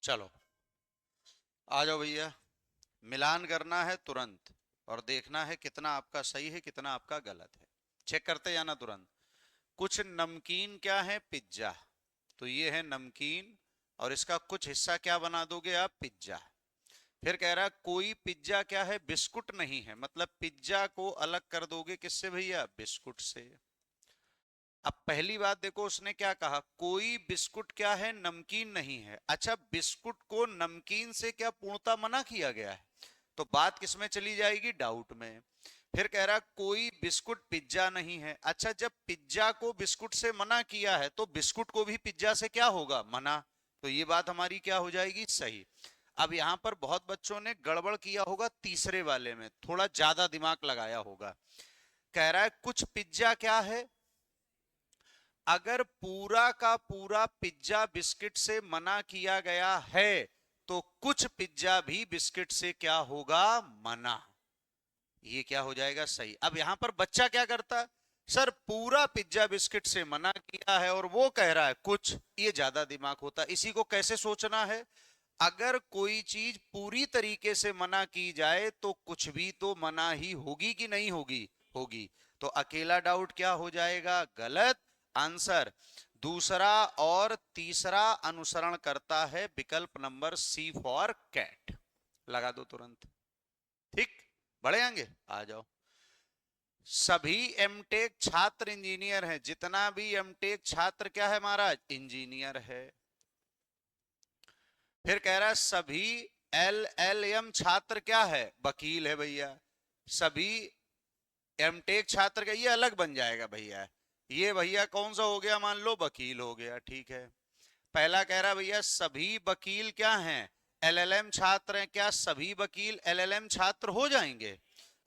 चलो आ जाओ भैया। मिलान करना है तुरंत और देखना है कितना आपका सही है कितना आपका गलत है। चेक करते जाना तुरंत। कुछ नमकीन क्या है? पिज्जा। तो ये है नमकीन और इसका कुछ हिस्सा क्या बना दोगे आप? पिज्जा। फिर कह रहा है कोई पिज्जा क्या है? बिस्कुट नहीं है, मतलब पिज्जा को अलग कर दोगे किससे भैया? बिस्कुट से। अब पहली बात देखो उसने क्या कहा, कोई बिस्कुट क्या है? नमकीन नहीं है। अच्छा, बिस्कुट को नमकीन से क्या पूर्णता मना किया गया है? तो बात किसमें चली जाएगी? डाउट में। फिर कह रहा कोई बिस्कुट पिज्जा नहीं है। अच्छा, जब पिज्जा को बिस्कुट से मना किया है तो बिस्कुट को भी पिज्जा से क्या होगा? मना। तो ये बात हमारी क्या हो जाएगी? सही। अब यहां पर बहुत बच्चों ने गड़बड़ किया होगा, तीसरे वाले में थोड़ा ज्यादा दिमाग लगाया होगा। कह रहा है कुछ पिज्जा क्या है? अगर पूरा का पूरा पिज्जा बिस्किट से मना किया गया है तो कुछ पिज्जा भी बिस्किट से क्या होगा? मना। ये क्या हो जाएगा? सही। अब यहां पर बच्चा क्या करता है? सर पूरा पिज्जा बिस्किट से मना किया है और वो कह रहा है कुछ। ये ज्यादा दिमाग होता है। इसी को कैसे सोचना है? अगर कोई चीज पूरी तरीके से मना की जाए तो कुछ भी तो मना ही होगी कि नहीं होगी? होगी। तो अकेला डाउट क्या हो जाएगा? गलत आंसर। दूसरा और तीसरा अनुसरण करता है विकल्प नंबर सी फॉर कैट। लगा दो तुरंत। ठीक। बढ़े आगे आ जाओ। सभी एमटेक छात्र इंजीनियर हैं। जितना भी एमटेक छात्र क्या है महाराज? इंजीनियर है। फिर कह रहा है सभी एलएलएम छात्र क्या है? वकील है भैया। सभी एमटेक छात्र का ये अलग बन जाएगा भैया। ये भैया कौन सा हो गया? मान लो वकील हो गया। ठीक है। पहला कह रहा भैया सभी वकील क्या हैं? एलएलएम छात्र हैं। क्या सभी वकील एलएलएम छात्र हो जाएंगे?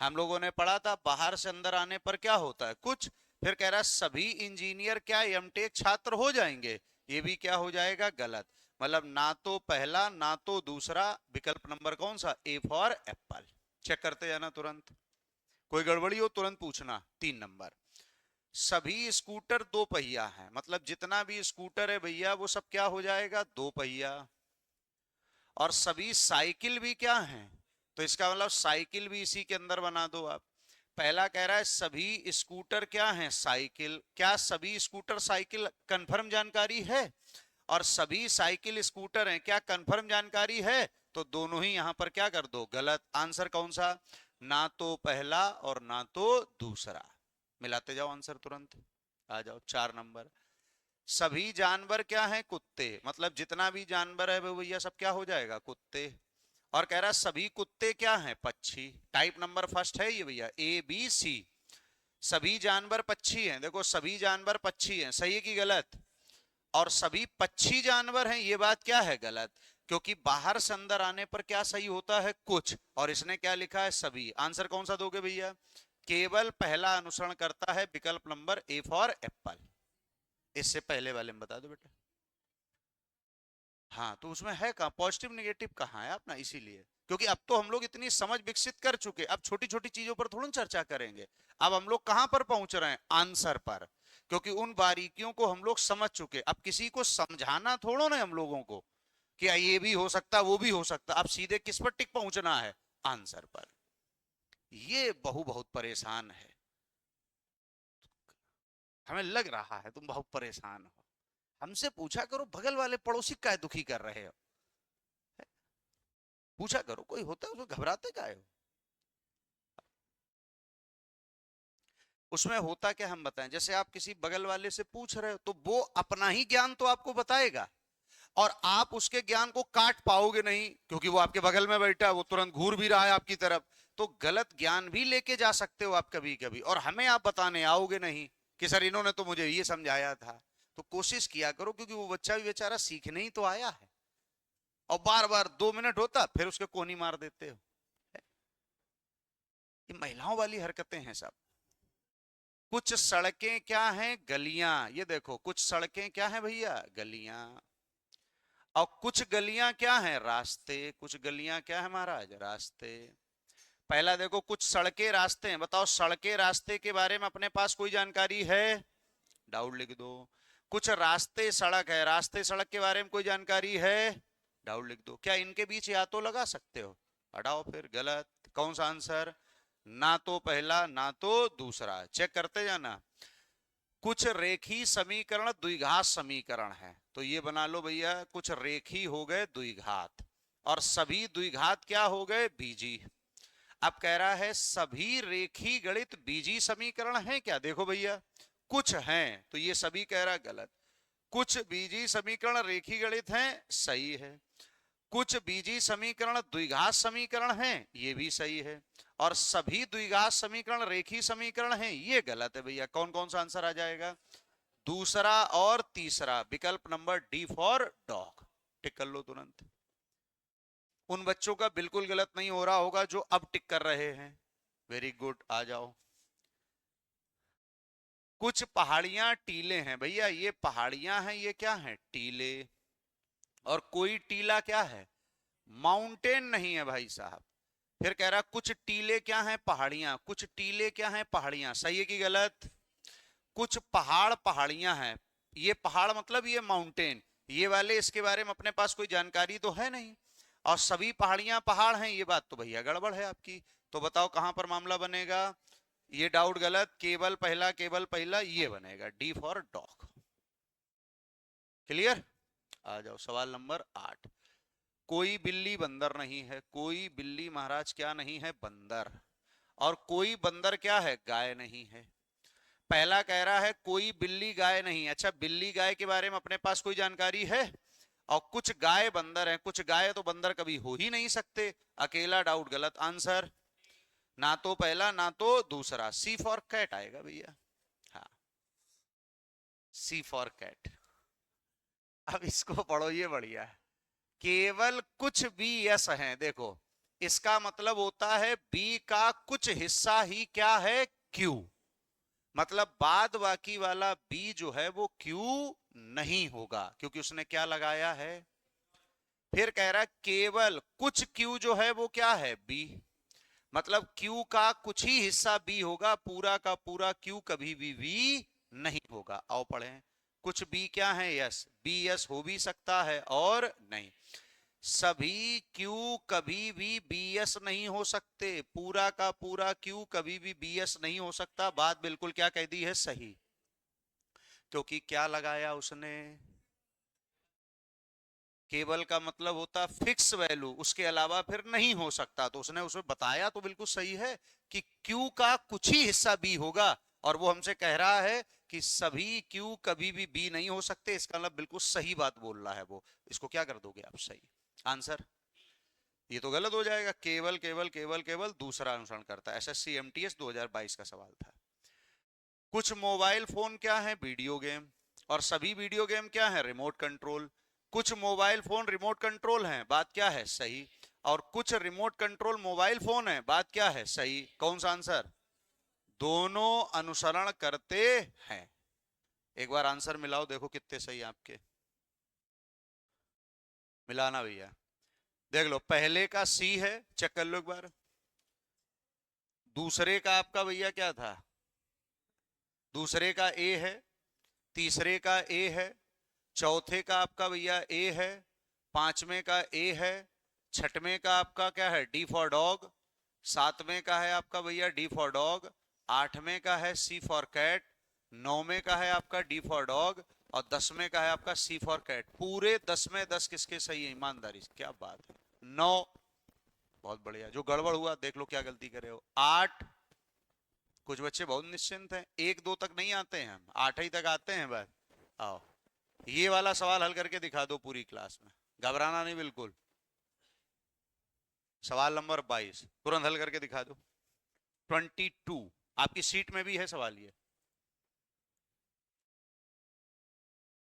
हम लोगों ने पढ़ा था बाहर से अंदर आने पर क्या होता है? कुछ। फिर कह रहा सभी इंजीनियर क्या एमटेक छात्र हो जाएंगे? ये भी क्या हो जाएगा? गलत। मतलब ना तो पहला ना तो दूसरा। विकल्प नंबर कौन सा? A for Apple. चेक करते जाना तुरंत। कोई गड़बड़ी हो तुरंत पूछना। 3 नंबर। सभी स्कूटर दो पहिया है, मतलब जितना भी स्कूटर है भैया वो सब क्या हो जाएगा? दो पहिया। और सभी साइकिल भी क्या है? तो इसका मतलब साइकिल भी इसी के अंदर बना दो आप। पहला कह रहा है सभी स्कूटर क्या है? साइकिल। क्या सभी स्कूटर साइकिल कंफर्म जानकारी है? और सभी साइकिल स्कूटर हैं, क्या कंफर्म जानकारी है? तो दोनों ही यहां पर क्या कर दो? गलत। आंसर कौन सा? ना तो पहला और ना तो दूसरा। मिलाते जाओ आंसर तुरंत। आ जाओ 4 नंबर। सभी जानवर क्या हैं? कुत्ते। मतलब जितना भी जानवर है वो भैया सब क्या हो जाएगा? कुत्ते। और कह रहा सभी कुत्ते क्या हैं? पक्षी। टाइप नंबर फर्स्ट है ये भैया, ए बी सी। सभी जानवर पक्षी हैं। देखो सभी जानवर पक्षी हैं, सही है कि गलत? और सभी पक्षी जानवर हैं, ये बात क्या है? गलत। क्योंकि बाहर से अंदर आने पर क्या सही होता है? कुछ। और इसने क्या लिखा है? सभी। आंसर कौन सा दोगे भैया? केवल पहला अनुसरण करता है विकल्प नंबर ए फॉर एप्पल। इससे पहले वाले में बता दो बेटा। हाँ, तो उसमें है कहाँ पॉजिटिव निगेटिव? कहाँ है अपना? इसीलिए क्योंकि अब तो हम लोग इतनी समझ विकसित कर चुके, अब छोटी छोटी चीजों पर थोड़ा चर्चा करेंगे। अब हम लोग कहां पर पहुंच रहे हैं? आंसर पर। क्योंकि उन बारीकियों को हम लोग समझ चुके, अब किसी को समझाना थोड़ा ना हम लोगों को कि ये भी हो सकता वो भी हो सकता। अब सीधे किस पर टिक पहुंचना है? आंसर पर। ये बहु बहुत परेशान है। हमें लग रहा है तुम बहुत परेशान हो। हमसे पूछा करो बगल वाले पड़ोसी का दुखी कर रहे हो। पूछा करो, कोई होता है उसको घबराते का हो। उसमें होता क्या हम बताएं, जैसे आप किसी बगल वाले से पूछ रहे हो तो वो अपना ही ज्ञान तो आपको बताएगा और आप उसके ज्ञान को काट पाओगे नहीं, क्योंकि वो आपके बगल में बैठा है, वो तुरंत घूर भी रहा है आपकी तरफ। तो गलत ज्ञान भी लेके जा सकते हो आप कभी कभी, और हमें आप बताने आओगे नहीं कि सर इन्होंने तो मुझे ये समझाया था। तो कोशिश किया करो, क्योंकि वो बच्चा भी बेचारा सीखने ही तो आया है। और बार बार 2 मिनट होता फिर उसके कोनी मार देते हो। ये महिलाओं वाली हरकतें हैं सब। कुछ सड़कें क्या हैं? गलियां। ये देखो कुछ सड़कें क्या हैं भैया? गलियां। और कुछ गलियां क्या हैं? रास्ते। कुछ गलियां क्या है महाराज? रास्ते। पहला देखो कुछ सड़कें रास्ते हैं, बताओ सड़कें रास्ते के बारे में अपने पास कोई जानकारी है? डाउट लिख दो। कुछ रास्ते सड़क है, रास्ते सड़क के बारे में कोई जानकारी है? डाउट लिख दो। क्या इनके बीच या तो लगा सकते हो? हटाओ फिर, गलत। कौन सा आंसर? ना तो पहला ना तो दूसरा। चेक करते जाना। कुछ रेखी समीकरण द्विघात समीकरण है, तो ये बना लो भैया, कुछ रेखी हो गए द्विघात और सभी द्विघात क्या हो गए? बीजी। अब कह रहा है सभी रेखी गणित बीजी समीकरण है क्या? देखो भैया, कुछ हैं तो ये सभी कह रहा गलत। कुछ बीजी समीकरण रेखी गणित हैं, सही है। कुछ बीजी समीकरण द्विघात समीकरण हैं, ये भी सही है। और सभी द्विघात समीकरण रेखी समीकरण हैं, ये गलत है भैया। कौन कौन सा आंसर आ जाएगा? दूसरा और तीसरा, विकल्प नंबर डी फॉर डॉग। टिक कर लो तुरंत। उन बच्चों का बिल्कुल गलत नहीं हो रहा होगा जो अब टिक कर रहे हैं। वेरी गुड, आ जाओ। कुछ पहाड़ियां टीले हैं, भैया ये पहाड़ियां हैं, ये क्या हैं? टीले। और कोई टीला क्या है? माउंटेन नहीं है भाई साहब। फिर कह रहा कुछ टीले क्या हैं? पहाड़ियां। कुछ टीले क्या हैं? पहाड़ियां। सही है कि गलत? कुछ पहाड़ पहाड़ियां हैं, ये पहाड़ मतलब ये माउंटेन, ये वाले इसके बारे में अपने पास कोई जानकारी तो है नहीं। और सभी पहाड़ियां पहाड़ हैं, ये बात तो भैया गड़बड़ है आपकी। तो बताओ कहां पर मामला बनेगा? ये डाउट गलत, केवल पहला, केवल पहला ये बनेगा, डी फॉर डॉग। क्लियर? आ जाओ सवाल नंबर 8। कोई बिल्ली बंदर नहीं है। कोई बिल्ली महाराज क्या नहीं है? बंदर। और कोई बंदर क्या है? गाय नहीं है। पहला कह रहा है कोई बिल्ली गाय नहीं। अच्छा, बिल्ली गाय के बारे में अपने पास कोई जानकारी है? और कुछ गाय बंदर हैं, कुछ गाय तो बंदर कभी हो ही नहीं सकते। अकेला डाउट गलत आंसर। ना तो पहला ना तो दूसरा, सी फॉर कैट आएगा भैया। हाँ, सी फॉर कैट। अब इसको पढ़ो, ये बढ़िया है। केवल कुछ बी यस हैं, देखो इसका मतलब होता है बी का कुछ हिस्सा ही क्या है? क्यू। मतलब बाद बाकी वाला बी जो है वो क्यू नहीं होगा, क्योंकि उसने क्या लगाया है? फिर कह रहा है केवल कुछ क्यू जो है वो क्या है? बी। मतलब क्यू का कुछ ही हिस्सा बी होगा, पूरा का पूरा क्यू कभी भी बी नहीं होगा। आओ पढ़ें। कुछ बी क्या है? यस। बी यस हो भी सकता है और नहीं। सभी क्यू कभी भी बीएस नहीं हो सकते, पूरा का पूरा क्यू कभी भी बीएस नहीं हो सकता। बात बिल्कुल क्या कह दी है? सही। क्योंकि क्या लगाया उसने? केवल का मतलब होता फिक्स वैल्यू, उसके अलावा फिर नहीं हो सकता। तो उसने उसमें बताया तो बिल्कुल सही है कि क्यू का कुछ ही हिस्सा बी होगा, और वो हमसे कह रहा है कि सभी क्यू कभी भी बी नहीं हो सकते। इसका मतलब बिल्कुल सही बात बोल रहा है वो। इसको क्या कर दोगे आप? सही आंसर। ये तो गलत हो जाएगा। केवल केवल केवल केवल दूसरा अनुसरण करता है। एसएससी एमटीएस 2022 का सवाल था। कुछ मोबाइल फोन क्या है? Video game. और सभी वीडियो गेम क्या है? Remote control. कुछ मोबाइल फोन रिमोट कंट्रोल हैं, बात क्या है? सही। और कुछ रिमोट कंट्रोल मोबाइल फोन है, बात क्या है? सही। कौन सा आंसर? दोनों अनुसरण करते हैं। एक बार आंसर मिलाओ, देखो कितने सही आपके। मिलाना भैया। देख लो, पहले का सी है, चेक कर लो एक बार। दूसरे का आपका भैया क्या था? दूसरे का ए है। तीसरे का ए है। चौथे का आपका भैया ए है। पांचवें का ए है। छठवें का आपका क्या है? D for dog. सातवें का है आपका भैया डी फॉर डॉग। आठवें का है सी फॉर कैट। नौवें का है आपका डी फॉर डॉग। और 10वें का है आपका सी फॉर कैट। पूरे 10 में 10 किसके सही है? ईमानदारी से क्या बात है। 9। बहुत बढ़िया। जो गड़बड़ हुआ देख लो क्या गलती करे हो। 8। कुछ बच्चे बहुत निश्चिंत हैं, 1 2 तक नहीं आते हैं, हम 8 ही तक आते हैं बस। आओ, ये वाला सवाल हल करके दिखा दो पूरी क्लास में, घबराना नहीं बिल्कुल। सवाल नंबर 22 तुरंत हल करके दिखा दो। 22 आपकी सीट में भी है सवाल ये।